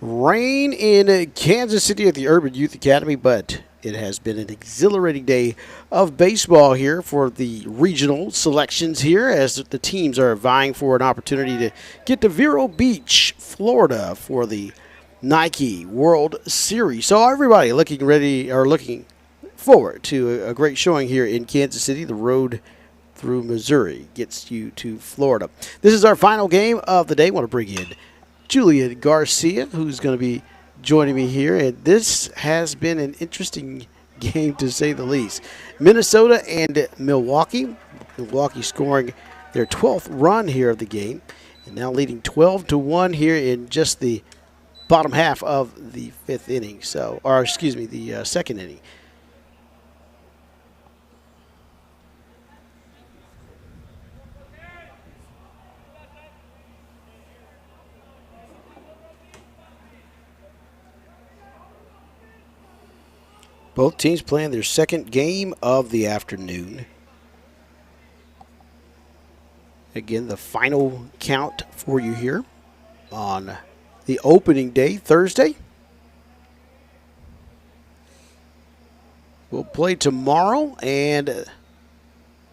Rain in Kansas City at the Urban Youth Academy, but it has been an exhilarating day of baseball here for the regional selections here as the teams are vying for an opportunity to get to Vero Beach, Florida for the Nike World Series. So everybody looking forward to a great showing here in Kansas City. The road through Missouri gets you to Florida. This is our final game of the day. I want to bring in Julian Garcia, who's going to be joining me here. And this has been an interesting game, to say the least. Minnesota and Milwaukee. Milwaukee scoring their 12th run here of the game, and now leading 12-1 here in just the bottom half of the fifth inning. The second inning. Both teams playing their second game of the afternoon. Again, the final count for you here on the opening day, Thursday. We'll play tomorrow, and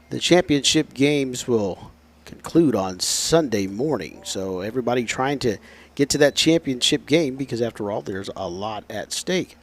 the championship games will conclude on Sunday morning. So everybody trying to get to that championship game because, after all, there's a lot at stake.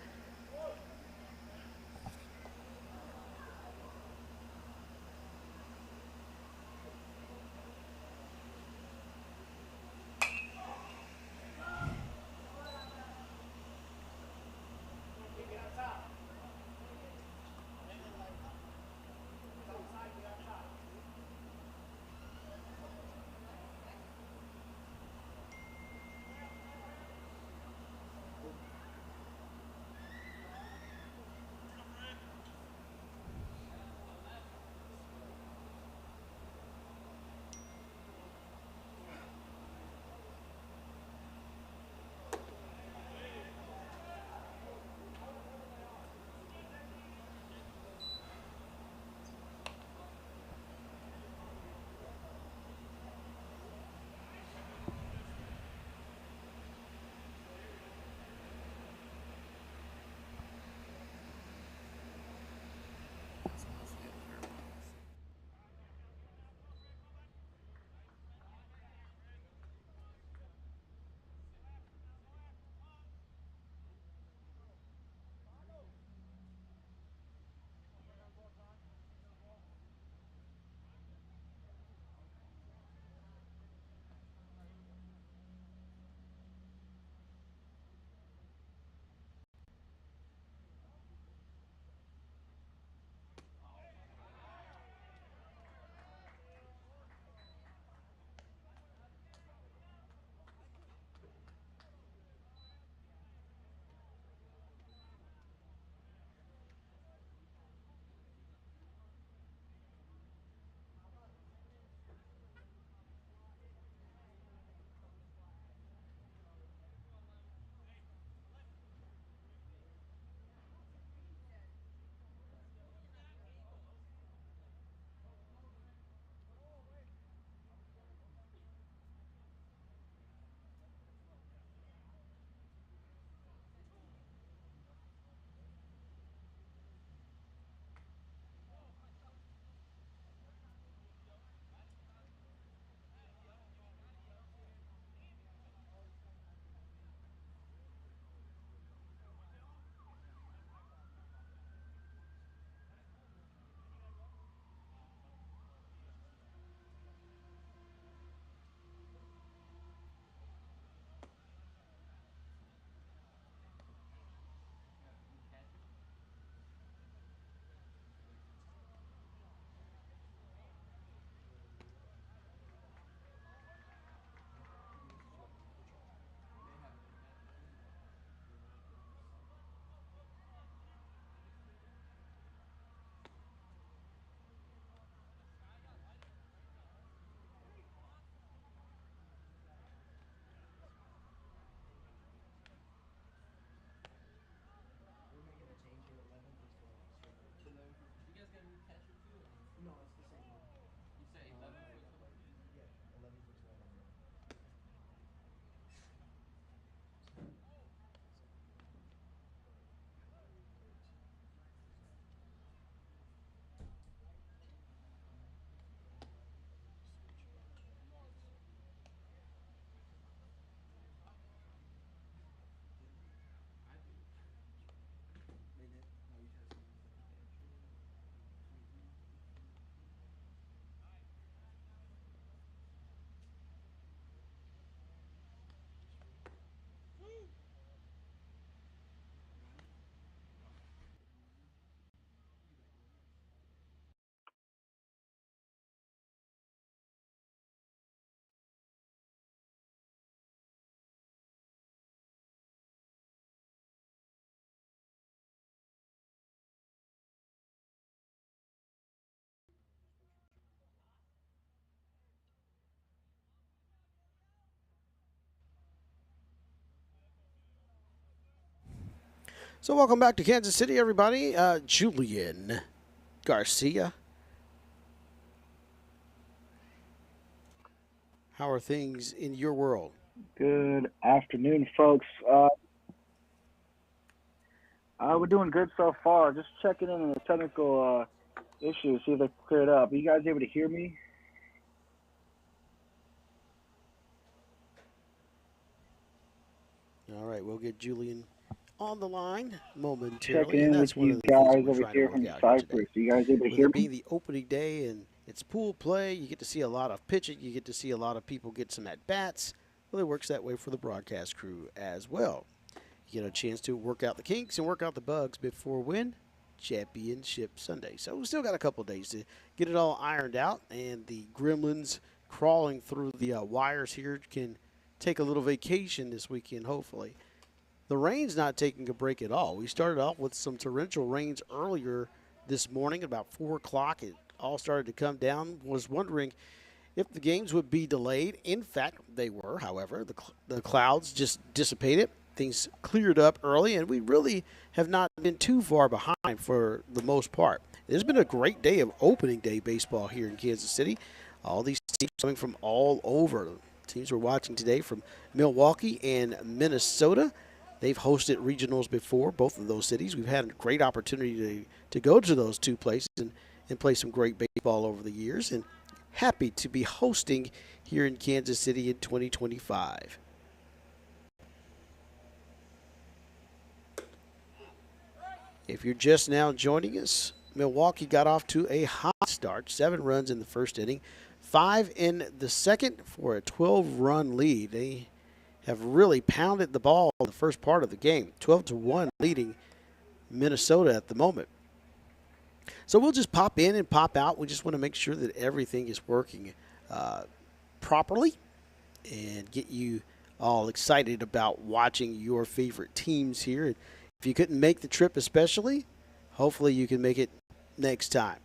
So welcome back to Kansas City, everybody. Julian Garcia. How are things in your world? Good afternoon, folks. We're doing good so far. Just checking in on the technical issues, see if they cleared up. Are you guys able to hear me? All right, we'll get Julian on the line Checking momentarily, and in with that's one you of the things guys we're over trying to here work from out here today. Cyprus. Are you guys able to With hear it me? being the opening day and it's pool play, you get to see a lot of pitching. You get to see a lot of people get some at bats. Well, it works that way for the broadcast crew as well. You get a chance to work out the kinks and work out the bugs before when? Championship Sunday. So we still got a couple days to get it all ironed out, and the gremlins crawling through the wires here can take a little vacation this weekend, hopefully. The rain's not taking a break at all. We started off with some torrential rains earlier this morning at about 4 o'clock. It all started to come down. Was wondering if the games would be delayed. In fact, they were. However, the clouds just dissipated. Things cleared up early, and we really have not been too far behind for the most part. There's been a great day of opening day baseball here in Kansas City. All these teams coming from all over. Teams we're watching today from Milwaukee and Minnesota. They've hosted regionals before, both of those cities. We've had a great opportunity to go to those two places and play some great baseball over the years. And happy to be hosting here in Kansas City in 2025. If you're just now joining us, Milwaukee got off to a hot start. 7 runs in the first inning, 5 in the second for a 12-run lead. They have really pounded the ball in the first part of the game. 12-1 leading Minnesota at the moment. So we'll just pop in and pop out. We just want to make sure that everything is working properly and get you all excited about watching your favorite teams here. If you couldn't make the trip especially, hopefully you can make it next time.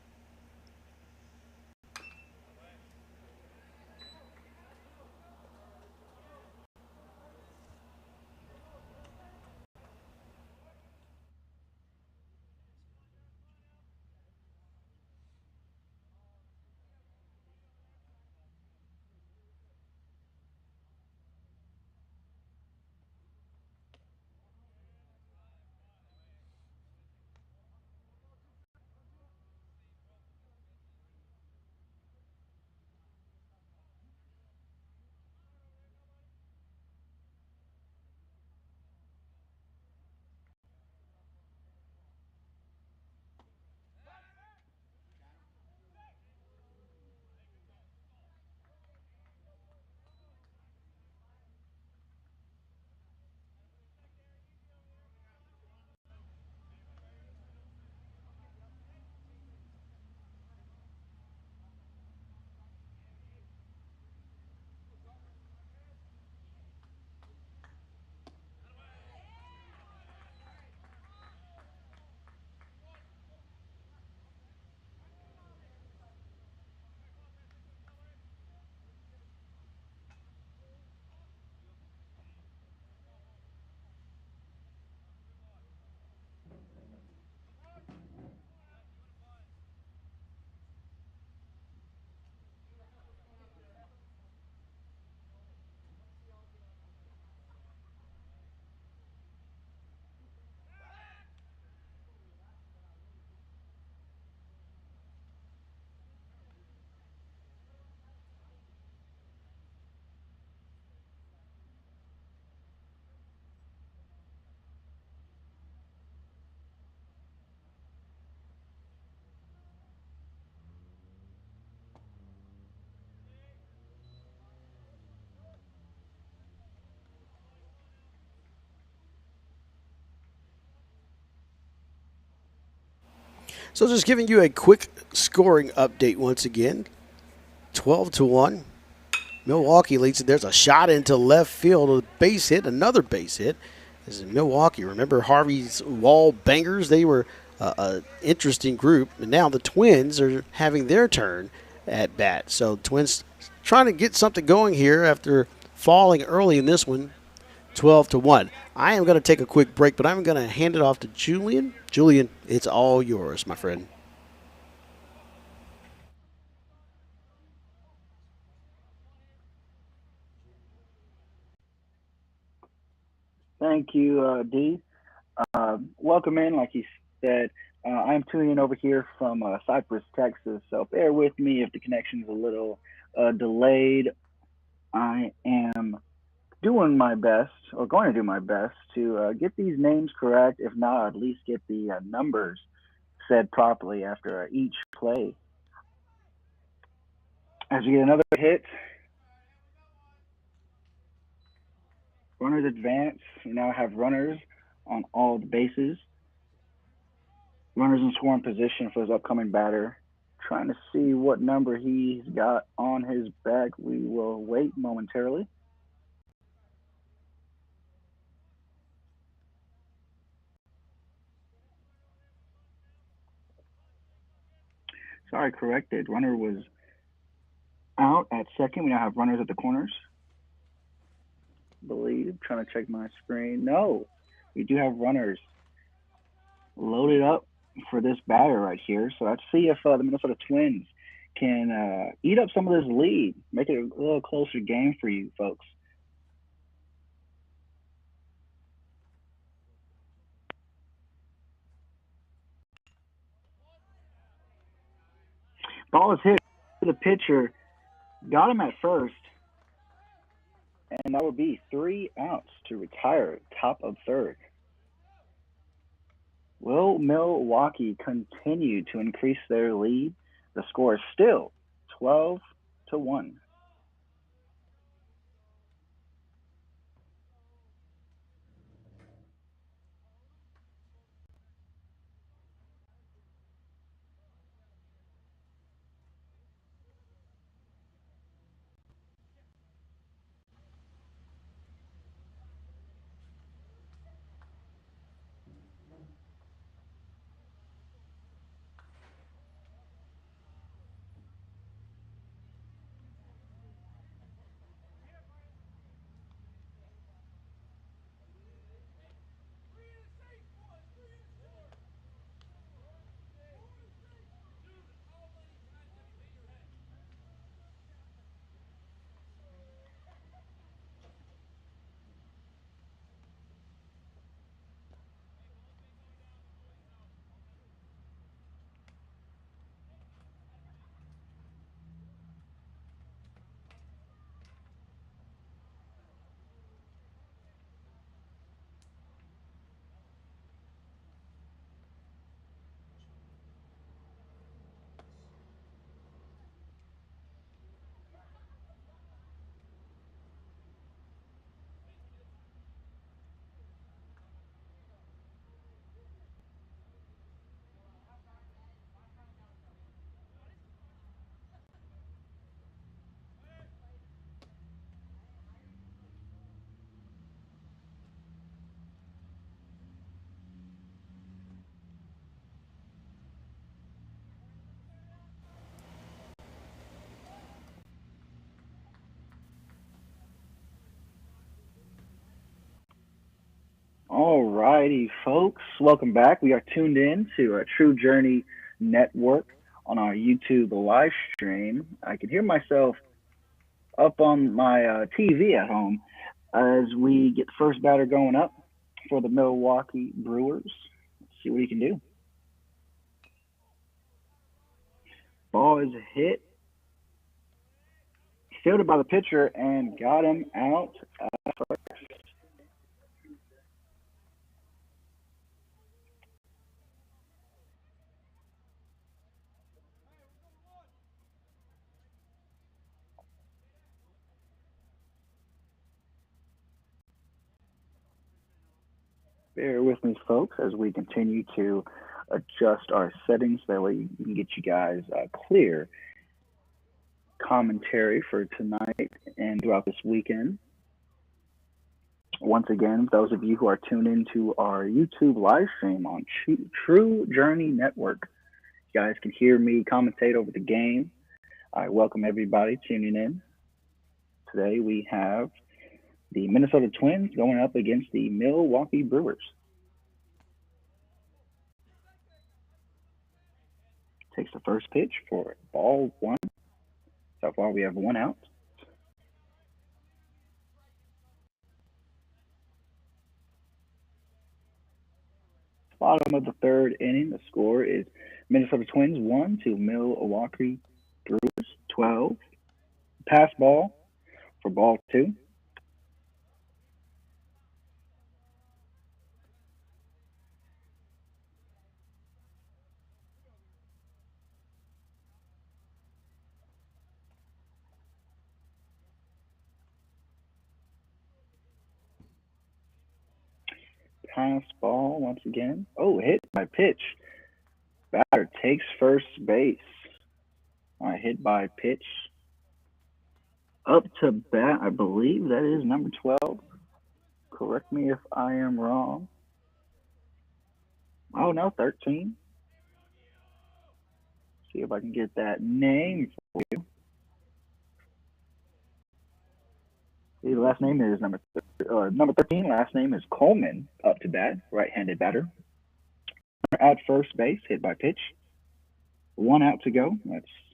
So just giving you a quick scoring update once again. 12-1. Milwaukee leads it. There's a shot into left field, a base hit, another base hit. This is Milwaukee. Remember Harvey's wall bangers? They were an interesting group. And now the Twins are having their turn at bat. So Twins trying to get something going here after falling early in this one. 12-1. I am going to take a quick break, but I'm going to hand it off to Julian. Julian, it's all yours, my friend. Thank you, D. Welcome in, like you said. I'm tuning in over here from Cypress, Texas. So bear with me if the connection is a little delayed. I am doing my best, or going to do my best, to get these names correct. If not, at least get the numbers said properly after each play. As we get another hit, runners advance. We now have runners on all the bases. Runners in scoring position for his upcoming batter. Trying to see what number he's got on his back. We will wait momentarily. Sorry, corrected. Runner was out at second. We now have runners at the corners. Believe. Trying to check my screen. No, we do have runners loaded up for this batter right here. So let's see if the Minnesota Twins can eat up some of this lead, make it a little closer game for you folks. Ball is hit to the pitcher, got him at first, and that would be 3 outs to retire top of third. Will Milwaukee continue to increase their lead? The score is still 12-1. All righty, folks. Welcome back. We are tuned in to a True Journey Network on our YouTube live stream. I can hear myself up on my TV at home as we get the first batter going up for the Milwaukee Brewers. Let's see what he can do. Ball is hit, fielded by the pitcher, and got him out. Bear with me, folks, as we continue to adjust our settings. That way we can get you guys clear commentary for tonight and throughout this weekend. Once again, those of you who are tuned into our YouTube live stream on True Journey Network, you guys can hear me commentate over the game. I welcome everybody tuning in. Today we have The Minnesota Twins going up against the Milwaukee Brewers. Takes the first pitch for ball one. So far we have one out. Bottom of the third inning, the score is Minnesota Twins 1 to Milwaukee Brewers 12. Pass ball for ball two. Pass ball once again. Oh, hit by pitch. Batter takes first base. All right, hit by pitch. Up to bat, I believe that is number 12. Correct me if I am wrong. Oh, no, 13. See if I can get that name for you. The last name is number 13. Last name is Coleman. Up to bat, right-handed batter. At first base, hit by pitch. 1 out to go.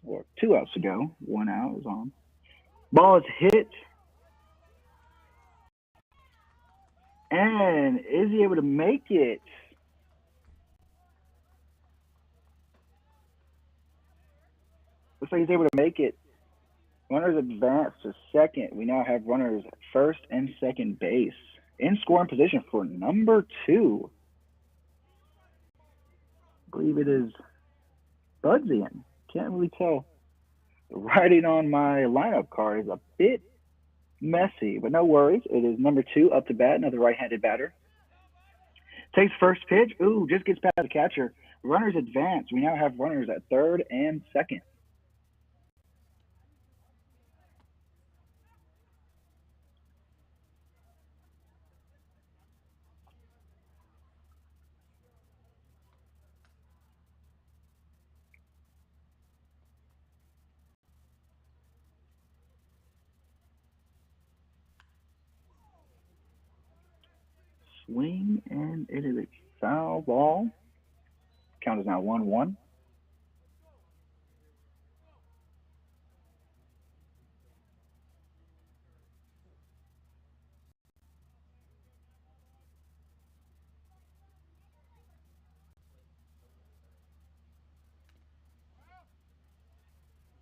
Or 2 outs to go. 1 out is on. Ball is hit. And is he able to make it? Looks like he's able to make it. Runners advance to second. We now have runners at first and second base. In scoring position for number 2. I believe it is Budsian. Can't really tell. The writing on my lineup card is a bit messy, but no worries. It is number 2 up to bat, another right-handed batter. Takes first pitch. Ooh, just gets past the catcher. Runners advance. We now have runners at third and second. Swing, and it is a foul ball. Count is now 1-1.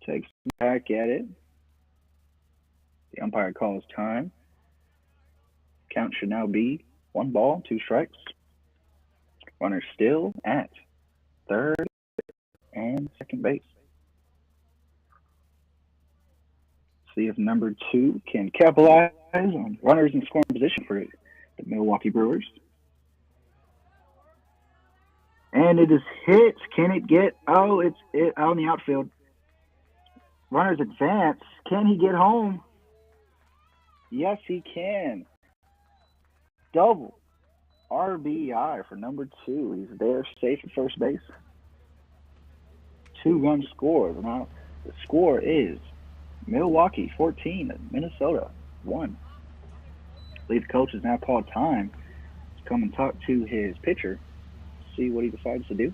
Takes back at it. The umpire calls time. Count should now be 1 ball, 2 strikes. Runner still at third and second base. See if number 2 can capitalize on runners in scoring position for the Milwaukee Brewers. And it is hit. Can it get? Oh, it's out in the outfield. Runners advance. Can he get home? Yes, he can. Double RBI for number 2. He's there safe at first base. 2-run score. Now the score is Milwaukee 14, Minnesota 1. I believe the coach has now called time to come and talk to his pitcher, see what he decides to do.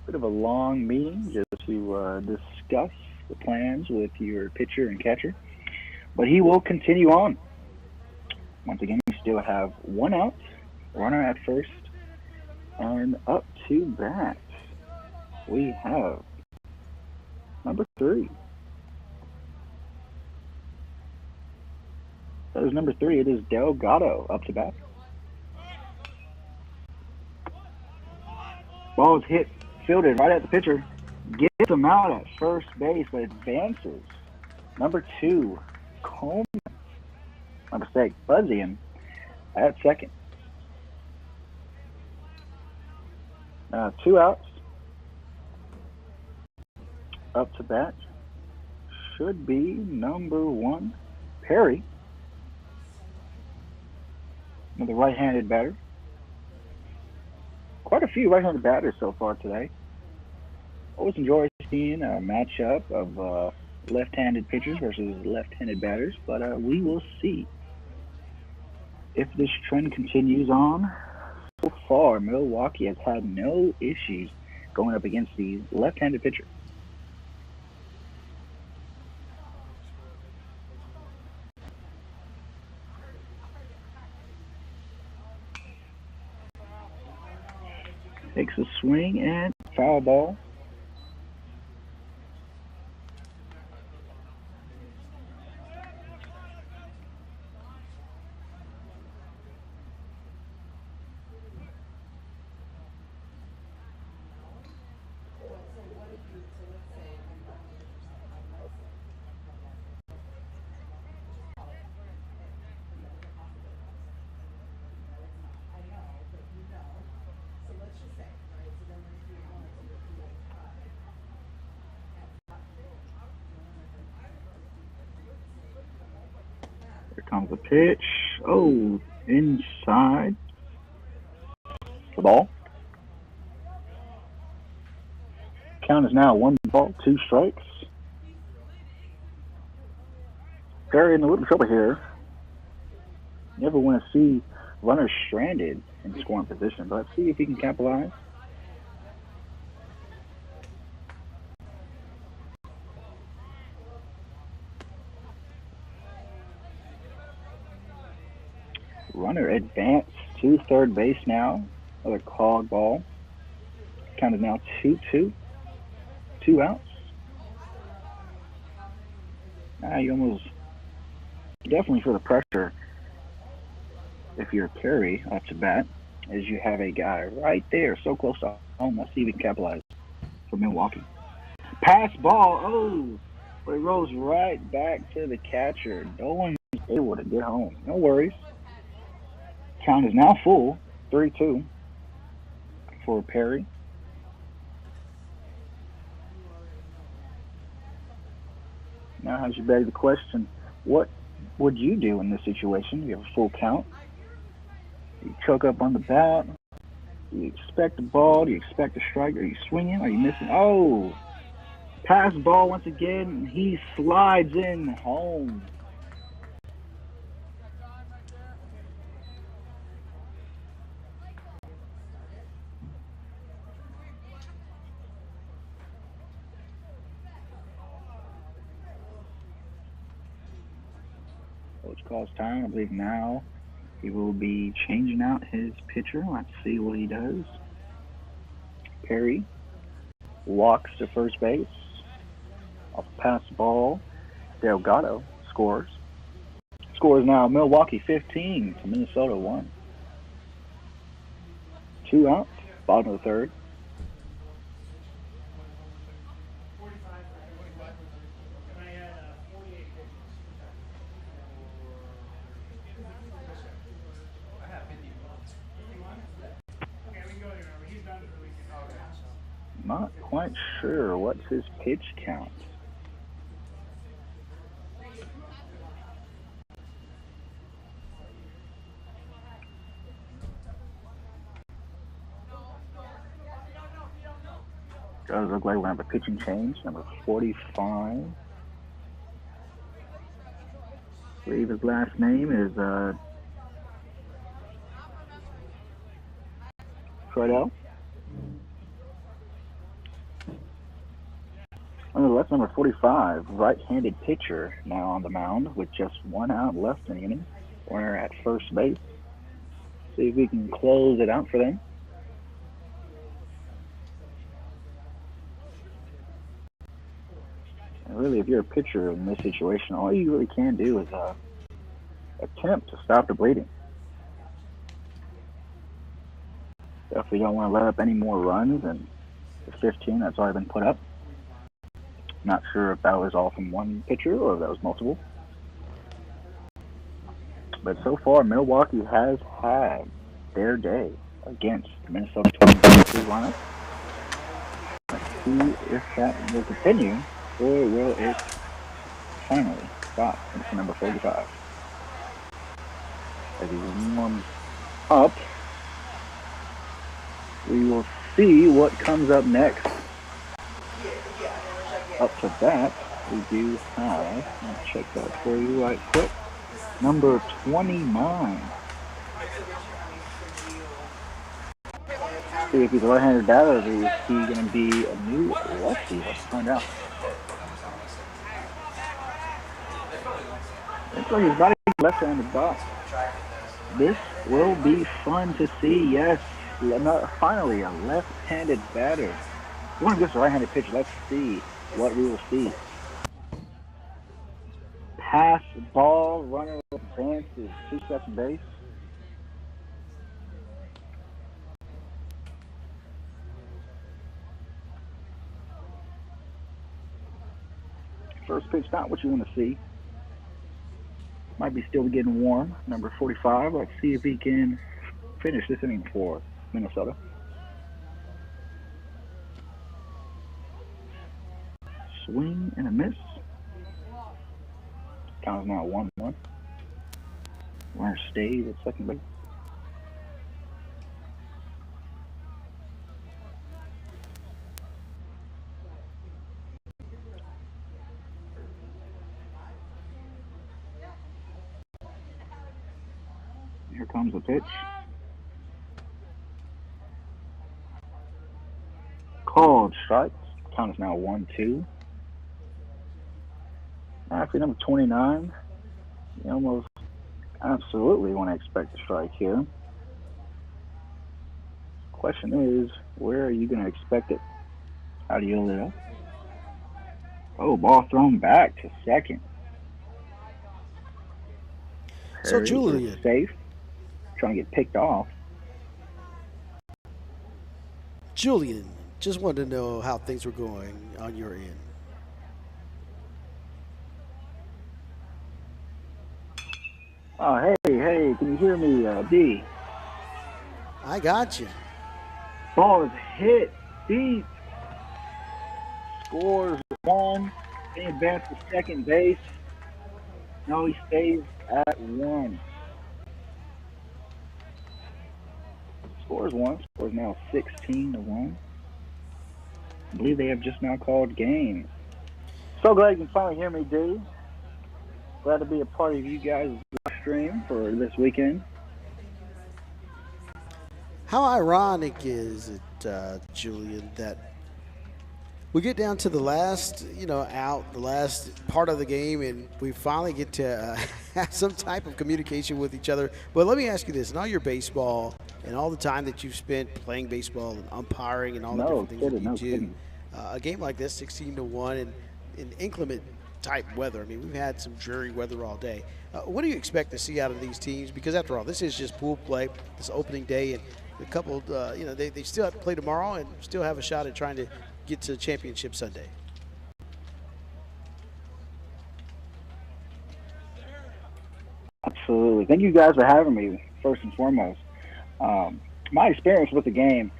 Bit of a long meeting just to discuss the plans with your pitcher and catcher, but he will continue on. Once again, we still have 1 out, runner at first, and up to bat we have number 3. That is number 3. It is Delgado up to bat. Ball is hit, fielded right at the pitcher. Gets him out at first base, but advances. Number 2, Coleman. My mistake, Budsian at second. Two outs. Up to bat should be number 1, Perry. Another right-handed batter. Quite a few right-handed batters so far today. Always enjoy seeing a matchup of left-handed pitchers versus left-handed batters, but we will see if this trend continues on. So far, Milwaukee has had no issues going up against the left-handed pitcher. Takes a swing and foul ball. Here comes the pitch. Oh, inside. The ball. Count is now 1 ball, 2 strikes. Perry in a little trouble here. Never want to see runners stranded in scoring position, but let's see if he can capitalize. Runner advanced to third base now. Another called ball. Count is now 2-2. 2 outs. Now you almost definitely feel the pressure if you're Perry up to bat, as you have a guy right there so close to home. Let's see if he can capitalize for Milwaukee. Pass ball. Oh, but it rolls right back to the catcher. No one is able to get home. No worries. Count is now full, 3-2 for Perry. Now, as you beg the question, what would you do in this situation? You have a full count. You choke up on the bat. Do you expect the ball? Do you expect a strike? Are you swinging? Are you missing? Oh, pass ball once again. He slides in home. Coach calls time. I believe now he will be changing out his pitcher. Let's see what he does. Perry walks to first base. Off a pass ball, Delgado scores. Scores now Milwaukee 15 to Minnesota 1. 2 outs, bottom of the third. Not quite sure what's his pitch count. Does look like we're going to have a pitching change. Number 45. I believe his last name is Treadell. Nonetheless, number 45, right-handed pitcher, now on the mound with just 1 out left in the inning. Warner at first base. See if we can close it out for them. And really, if you're a pitcher in this situation, all you really can do is attempt to stop the bleeding. Definitely don't want to let up any more runs than the 15 that's already been put up. Not sure if that was all from one pitcher or if that was multiple. But so far, Milwaukee has had their day against the Minnesota Twins lineup. Let's see if that will continue, or will it finally stop into number 45. As he warms up, we will see what comes up next. Up to that, we do have, I'll check that for you right quick, number 29. See if he's a right-handed batter, or is he going to be a new lefty? Let's find out. Looks like he's about to be left-handed bat. This will be fun to see, yes. Finally, a left-handed batter. We're going to get a right-handed pitch. Let's see what we will see. Pass, ball, runner advances, 2 second base. First pitch, not what you want to see. Might be still getting warm. Number 45. Let's see if he can finish this inning for Minnesota. Swing and a miss. Count is now 1-1. Runner stays at second base. Here comes the pitch. Called strikes. Count is now 1-2. Actually, number 29. You almost absolutely want to expect a strike here. Question is, where are you going to expect it? How do you hold it up? Oh, ball thrown back to second. So, Harry Julian. is safe. Trying to get picked off. Julian, just wanted to know how things were going on your end. Oh, hey, can you hear me, D? I got you. Ball is hit deep. Scores 1. He advances to second base. No, he stays at 1. Scores 1. Scores now 16-1. I believe they have just now called game. So glad you can finally hear me, D. Glad to be a part of you guys' stream for this weekend. How ironic is it, Julian, that we get down to the last, the last part of the game, and we finally get to have some type of communication with each other. But let me ask you this: in all your baseball and all the time that you've spent playing baseball and umpiring and all the different things that you do, a game like this, 16-1, and in inclement type weather. I mean, we've had some dreary weather all day. What do you expect to see out of these teams? Because after all, this is just pool play, this opening day, and a couple, they still have to play tomorrow and still have a shot at trying to get to championship Sunday. Absolutely. Thank you guys for having me, first and foremost. My experience with the game,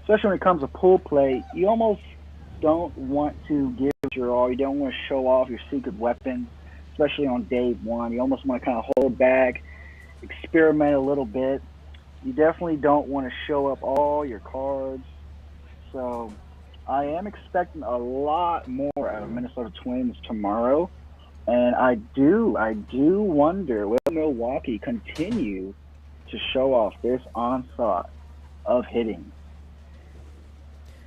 especially when it comes to pool play, you almost don't want to give it your all. You don't want to show off your secret weapons, especially on day one. You almost want to kind of hold back, experiment a little bit. You definitely don't want to show up all your cards. So I am expecting a lot more out of Minnesota Twins tomorrow. And I do wonder, will Milwaukee continue to show off this onslaught of hitting?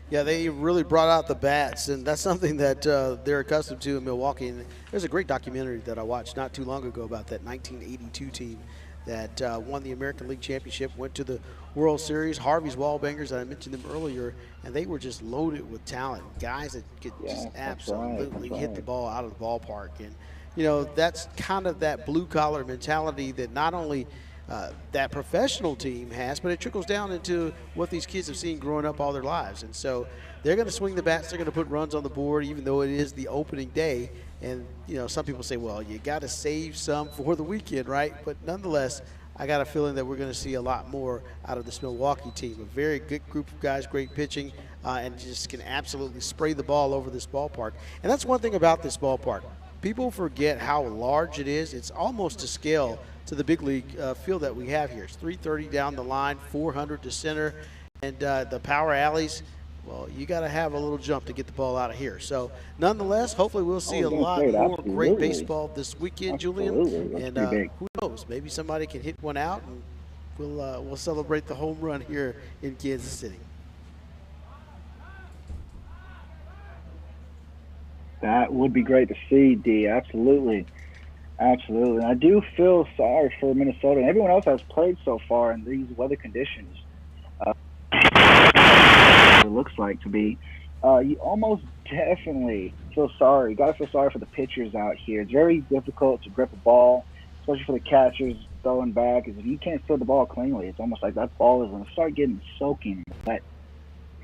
Yeah, they really brought out the bats, and that's something that they're accustomed to in Milwaukee. And there's a great documentary that I watched not too long ago about that 1982 team that won the American League Championship, went to the World Series. Harvey's Wallbangers, I mentioned them earlier, and they were just loaded with talent, guys that could just absolutely hit the ball out of the ballpark. And, that's kind of that blue-collar mentality that not only that professional team has, but it trickles down into what these kids have seen growing up all their lives. And so they're going to swing the bats, they're going to put runs on the board, even though it is the opening day. And, some people say, well, you got to save some for the weekend, right? But nonetheless, I got a feeling that we're going to see a lot more out of this Milwaukee team. A very good group of guys, great pitching, and just can absolutely spray the ball over this ballpark. And that's one thing about this ballpark. People forget how large it is. It's almost to scale to the big league field that we have here. It's 330 down the line, 400 to center, and the power alleys. Well, you got to have a little jump to get the ball out of here. So, nonetheless, hopefully we'll see a lot more great baseball this weekend, Julian. And who knows? Maybe somebody can hit one out, and we'll celebrate the home run here in Kansas City. That would be great to see, D. Absolutely. Absolutely. And I do feel sorry for Minnesota and everyone else that's played so far in these weather conditions. It looks like to be. You almost definitely feel sorry. You got to feel sorry for the pitchers out here. It's very difficult to grip a ball, especially for the catchers throwing back. Because if you can't throw the ball cleanly, it's almost like that ball is going to start getting soaking wet.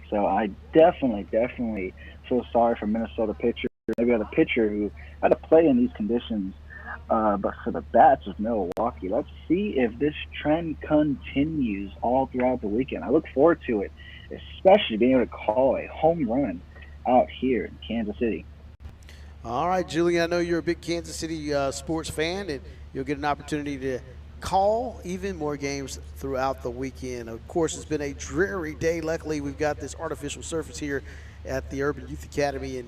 So I definitely feel sorry for Minnesota pitchers. Maybe other pitcher who had to play in these conditions. But for the bats of Milwaukee, let's see if this trend continues all throughout the weekend. I look forward to it, especially being able to call a home run out here in Kansas City. All right, Julian, I know you're a big Kansas City sports fan, and you'll get an opportunity to call even more games throughout the weekend. Of course, it's been a dreary day. Luckily, we've got this artificial surface here at the Urban Youth Academy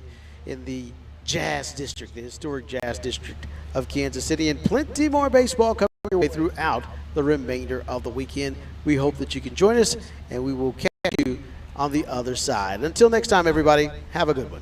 in the Jazz District, the historic Jazz District of Kansas City, and plenty more baseball coming your way throughout the remainder of the weekend. We hope that you can join us, and we will catch you on the other side. Until next time, everybody, have a good one.